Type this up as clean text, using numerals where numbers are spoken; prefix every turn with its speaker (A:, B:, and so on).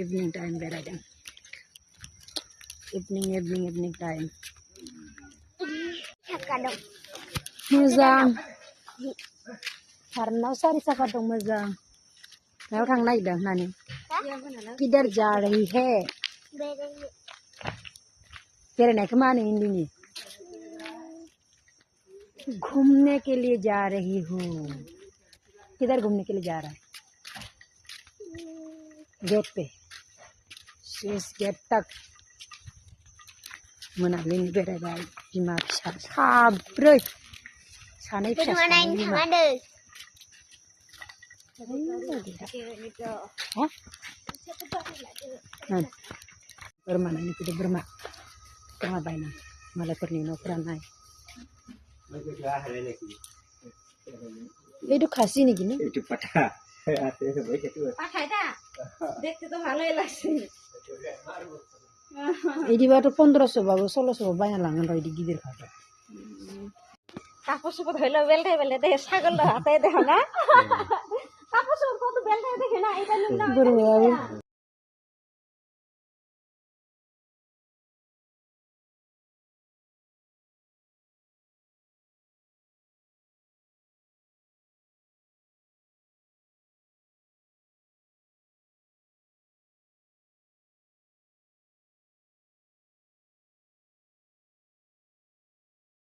A: evening time बेरायदों evening time मोजां खारनाव सारि साखा दं मोजां मायाव थांनो नागिरदों नानि किधर जा रही है बेरायनायखौ मा होनो हिन्दीनि घूमने के लिए जा रही हूँ किधर घूमने के लिए जा रहा है गेट पे स्विस गेट तक मोनाबिलिनि बेरायबाय बिमा फिसा साब्रै सानै फिसा सानै बिमा बोरमा नायनो फैदों बोरमा बायना मालायफोरनि न'फोरा नाय এইটো খাসি নেকি না
B: itu patah আছে সবাই খেতে
C: পাঠাইটা দেখতে তো ভালোই লাগছে
A: এইদিবাটো 1500 বাবু 1600 বাইনা লাঙন র এইদি গিদের খাটা
C: কাপড় চোপড় হইলো বেলটাই দেখে ছাগল হাতে দেখো না কাপড় চোপড় কত বেলটাই দেখে না এটা